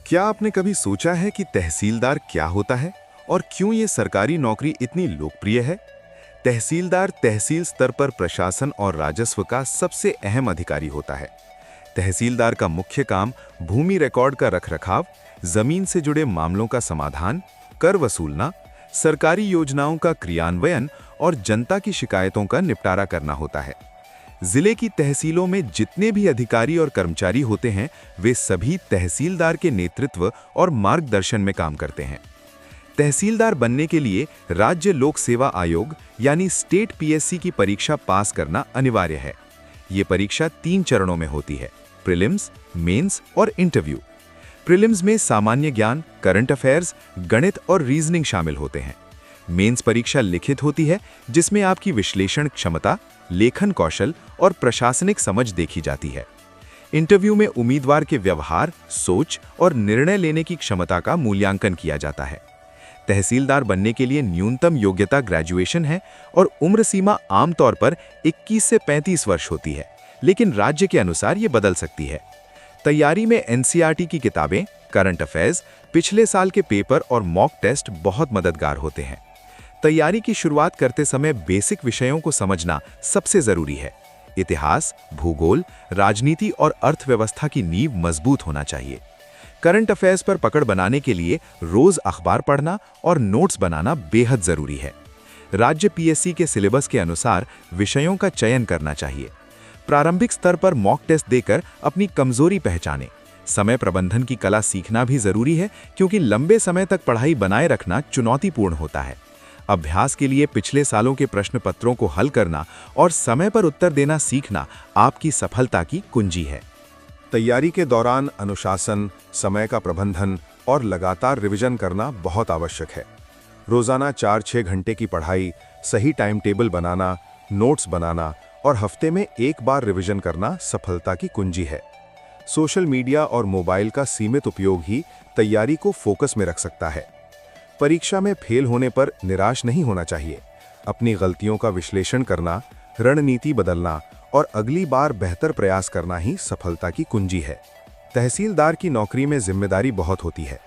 क्या आपने कभी सोचा है कि तहसीलदार क्या होता है और क्यों ये सरकारी नौकरी इतनी लोकप्रिय है? तहसीलदार तहसील स्तर पर प्रशासन और राजस्व का सबसे अहम अधिकारी होता है। तहसीलदार का मुख्य काम भूमि रिकॉर्ड का रखरखाव, जमीन से जुड़े मामलों का समाधान, कर वसूलना, सरकारी योजनाओं का क्रियान्वयन और जनता की शिकायतों का निपटारा करना होता है। जिले की तहसीलों में जितने भी अधिकारी और कर्मचारी होते हैं, वे सभी तहसीलदार के नेतृत्व और मार्गदर्शन में काम करते हैं। तहसीलदार बनने के लिए राज्य लोक सेवा आयोग यानी स्टेट पीएससी की परीक्षा पास करना अनिवार्य है। ये परीक्षा 3 चरणों में होती है: प्रीलिम्स, मेंस और इंटरव्यू। प्रीलिम्स में सामान्य ज्ञान, करंट अफेयर्स, गणित और रीजनिंग शामिल होते हैं। मेंस परीक्षा लिखित होती है, जिसमें आपकी विश्लेषण क्षमता, लेखन कौशल और प्रशासनिक समझ देखी जाती है। इंटरव्यू में उम्मीदवार के व्यवहार, सोच और निर्णय लेने की क्षमता का मूल्यांकन किया जाता है। तहसीलदार बनने के लिए न्यूनतम योग्यता ग्रेजुएशन है और उम्र सीमा आमतौर पर 21 से 35 वर्ष होती है, लेकिन राज्य के अनुसार ये बदल सकती है। तैयारी में एनसीईआरटी की किताबें, करंट अफेयर्स, पिछले साल के पेपर और मॉक टेस्ट बहुत मददगार होते हैं। तैयारी की शुरुआत करते समय बेसिक विषयों को समझना सबसे जरूरी है। इतिहास, भूगोल, राजनीति और अर्थव्यवस्था की नींव मजबूत होना चाहिए। करंट अफेयर्स पर पकड़ बनाने के लिए रोज अखबार पढ़ना और नोट्स बनाना बेहद जरूरी है। राज्य पीएससी के सिलेबस के अनुसार विषयों का चयन करना चाहिए। प्रारंभिक स्तर पर मॉक टेस्ट देकर अपनी कमजोरी पहचानें। समय प्रबंधन की कला सीखना भी जरूरी है, क्योंकि लंबे समय तक पढ़ाई बनाए रखना चुनौतीपूर्ण होता है। अभ्यास के लिए पिछले सालों के प्रश्न पत्रों को हल करना और समय पर उत्तर देना सीखना आपकी सफलता की कुंजी है। तैयारी के दौरान अनुशासन, समय का प्रबंधन और लगातार रिवीजन करना बहुत आवश्यक है। रोजाना 4-6 घंटे की पढ़ाई, सही टाइम टेबल बनाना, नोट्स बनाना और हफ्ते में 1 बार रिवीजन करना सफलता की कुंजी है। सोशल मीडिया और मोबाइल का सीमित उपयोग ही तैयारी को फोकस में रख सकता है। परीक्षा में फेल होने पर निराश नहीं होना चाहिए। अपनी गलतियों का विश्लेषण करना, रणनीति बदलना और अगली बार बेहतर प्रयास करना ही सफलता की कुंजी है। तहसीलदार की नौकरी में जिम्मेदारी बहुत होती है।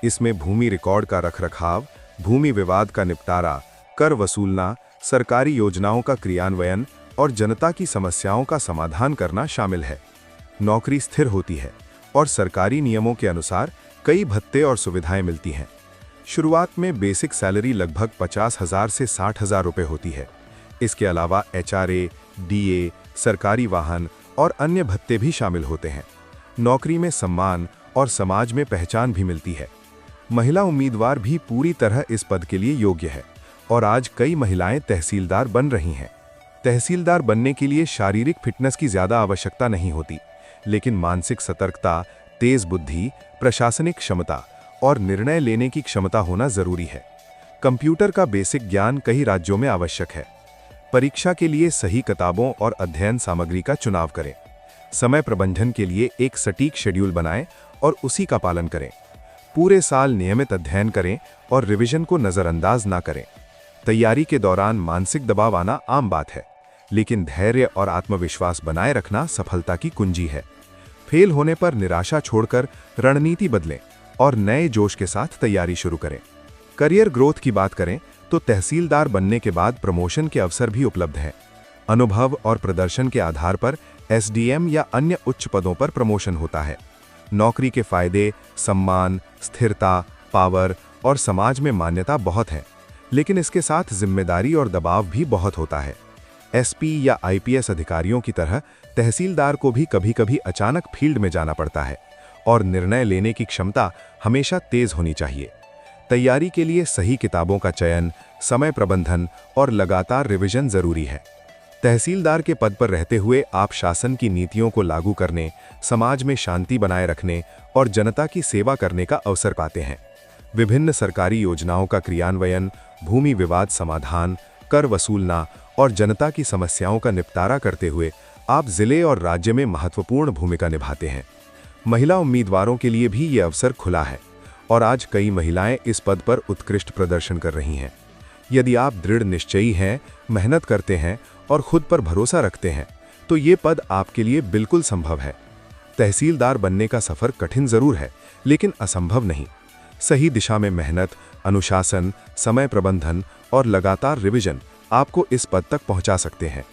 इसमें भूमि रिकॉर्ड का रखरखाव, भूमि विवाद का निपटारा, कर वसूलना, सरकारी योजनाओं का क्रियान्वयन और जनता की समस्याओं का समाधान करना शामिल है। नौकरी स्थिर होती है और सरकारी नियमों के अनुसार कई भत्ते और सुविधाएं मिलती हैं। शुरुआत में बेसिक सैलरी लगभग 50,000 से 60,000 रुपये होती है। इसके अलावा एचआरए, डीए, सरकारी वाहन और अन्य भत्ते भी शामिल होते हैं। नौकरी में सम्मान और समाज में पहचान भी मिलती है। महिला उम्मीदवार भी पूरी तरह इस पद के लिए योग्य है और आज कई महिलाएं तहसीलदार बन रही हैं। तहसीलदार बनने के लिए शारीरिक फिटनेस की ज्यादा आवश्यकता नहीं होती, लेकिन मानसिक सतर्कता, तेज बुद्धि, प्रशासनिक क्षमता और निर्णय लेने की क्षमता होना जरूरी है। कंप्यूटर का बेसिक ज्ञान कई राज्यों में आवश्यक है। परीक्षा के लिए सही किताबों और अध्ययन सामग्री का चुनाव करें। समय प्रबंधन के लिए एक सटीक शेड्यूल बनाएं और उसी का पालन करें। पूरे साल नियमित अध्ययन करें और रिवीजन को नजरअंदाज ना करें। तैयारी के दौरान मानसिक दबाव आना आम बात है, लेकिन धैर्य और आत्मविश्वास बनाए रखना सफलता की कुंजी है। फेल होने पर निराशा छोड़कर रणनीति बदलें और नए जोश के साथ तैयारी शुरू करें। करियर ग्रोथ की बात करें तो तहसीलदार बनने के बाद प्रमोशन के अवसर भी उपलब्ध हैं। अनुभव और प्रदर्शन के आधार पर एसडीएम या अन्य उच्च पदों पर प्रमोशन होता है। नौकरी के फायदे, सम्मान, स्थिरता, पावर और समाज में मान्यता बहुत है, लेकिन इसके साथ जिम्मेदारी और दबाव भी बहुत होता है। एसपी या आईपीएस अधिकारियों की तरह तहसीलदार को भी कभी-कभी अचानक फील्ड में जाना पड़ता है और निर्णय लेने की क्षमता हमेशा तेज होनी चाहिए। तैयारी के लिए सही किताबों का चयन, समय प्रबंधन और लगातार रिवीजन जरूरी है। तहसीलदार के पद पर रहते हुए आप शासन की नीतियों को लागू करने, समाज में शांति बनाए रखने और जनता की सेवा करने का अवसर पाते हैं। विभिन्न सरकारी योजनाओं का क्रियान्वयन, भूमि विवाद समाधान, कर वसूलना और जनता की समस्याओं का निपटारा करते हुए आप जिले और राज्य में महत्वपूर्ण भूमिका निभाते हैं। महिला उम्मीदवारों के लिए भी ये अवसर खुला है और आज कई महिलाएं इस पद पर उत्कृष्ट प्रदर्शन कर रही हैं। यदि आप दृढ़ निश्चयी हैं, मेहनत करते हैं और खुद पर भरोसा रखते हैं, तो ये पद आपके लिए बिल्कुल संभव है। तहसीलदार बनने का सफर कठिन जरूर है, लेकिन असंभव नहीं। सही दिशा में मेहनत, अनुशासन, समय प्रबंधन और लगातार रिवीजन आपको इस पद तक पहुंचा सकते हैं।